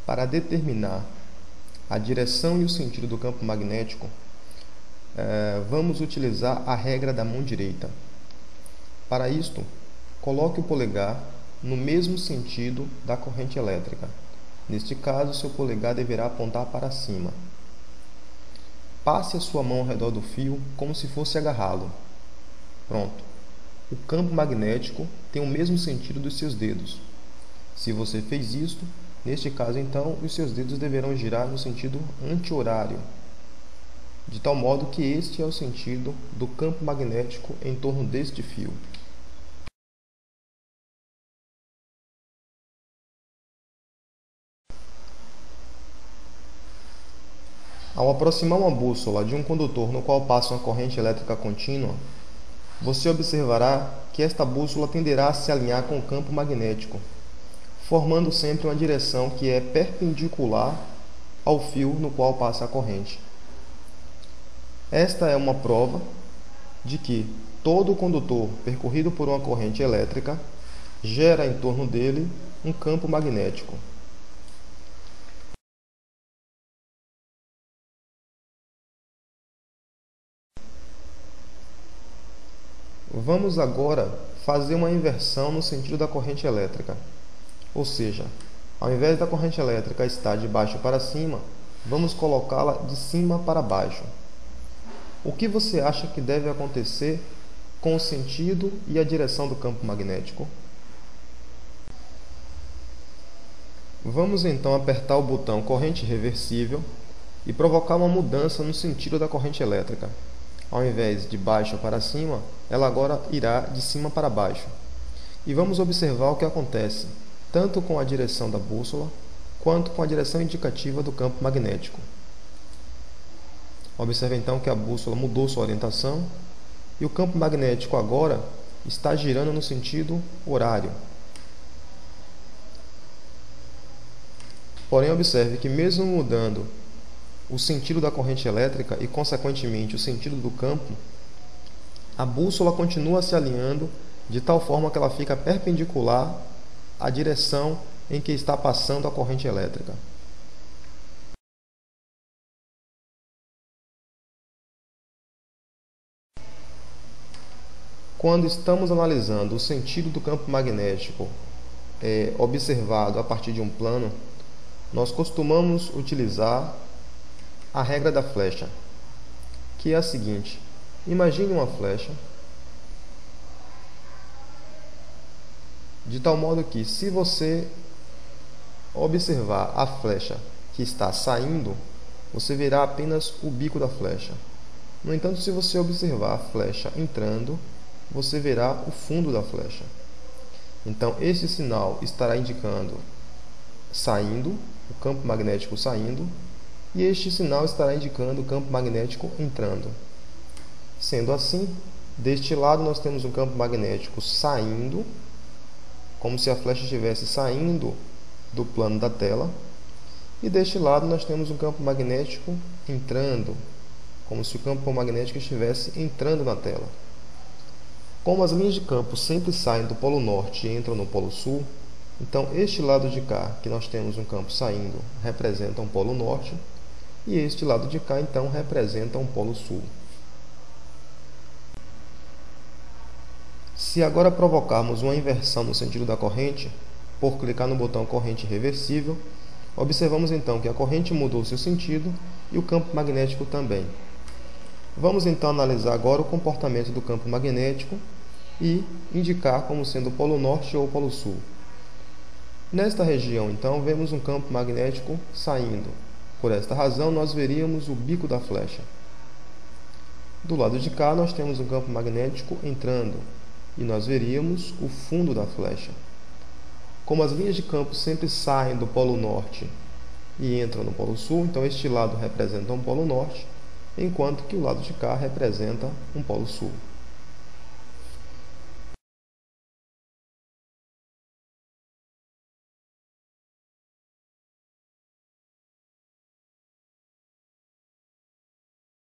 Para determinar a direção e o sentido do campo magnético, vamos utilizar a regra da mão direita. Para isto, coloque o polegar no mesmo sentido da corrente elétrica. Neste caso, seu polegar deverá apontar para cima. Passe a sua mão ao redor do fio como se fosse agarrá-lo. Pronto. O campo magnético tem o mesmo sentido dos seus dedos. Se você fez isto, neste caso então, os seus dedos deverão girar no sentido anti-horário, de tal modo que este é o sentido do campo magnético em torno deste fio. Ao aproximar uma bússola de um condutor no qual passa uma corrente elétrica contínua, você observará que esta bússola tenderá a se alinhar com o campo magnético, formando sempre uma direção que é perpendicular ao fio no qual passa a corrente. Esta é uma prova de que todo condutor percorrido por uma corrente elétrica gera em torno dele um campo magnético. Vamos agora fazer uma inversão no sentido da corrente elétrica. Ou seja, ao invés da corrente elétrica estar de baixo para cima, vamos colocá-la de cima para baixo. O que você acha que deve acontecer com o sentido e a direção do campo magnético? Vamos então apertar o botão corrente reversível e provocar uma mudança no sentido da corrente elétrica. Ao invés de baixo para cima, ela agora irá de cima para baixo. E vamos observar o que acontece, tanto com a direção da bússola, quanto com a direção indicativa do campo magnético. Observe então que a bússola mudou sua orientação e o campo magnético agora está girando no sentido horário. Porém, observe que mesmo mudando o sentido da corrente elétrica e, consequentemente, o sentido do campo, a bússola continua se alinhando de tal forma que ela fica perpendicular à direção em que está passando a corrente elétrica. Quando estamos analisando o sentido do campo magnético observado a partir de um plano, nós costumamos utilizar a regra da flecha, que é a seguinte: imagine uma flecha de tal modo que, se você observar a flecha que está saindo, você verá apenas o bico da flecha. No entanto, se você observar a flecha entrando, você verá o fundo da flecha. Então, este sinal estará indicando saindo, o campo magnético saindo, e este sinal estará indicando o campo magnético entrando. Sendo assim, deste lado nós temos um campo magnético saindo, como se a flecha estivesse saindo do plano da tela, e deste lado nós temos um campo magnético entrando, como se o campo magnético estivesse entrando na tela. Como as linhas de campo sempre saem do polo norte e entram no polo sul, então este lado de cá, que nós temos um campo saindo, representa um polo norte, e este lado de cá, então, representa um polo sul. Se agora provocarmos uma inversão no sentido da corrente, por clicar no botão corrente reversível, observamos então que a corrente mudou seu sentido e o campo magnético também. Vamos então analisar agora o comportamento do campo magnético e indicar como sendo o polo norte ou o polo sul. Nesta região, então, vemos um campo magnético saindo. Por esta razão, nós veríamos o bico da flecha. Do lado de cá, nós temos um campo magnético entrando, e nós veríamos o fundo da flecha. Como as linhas de campo sempre saem do polo norte e entram no polo sul, então este lado representa um polo norte, enquanto que o lado de cá representa um polo sul.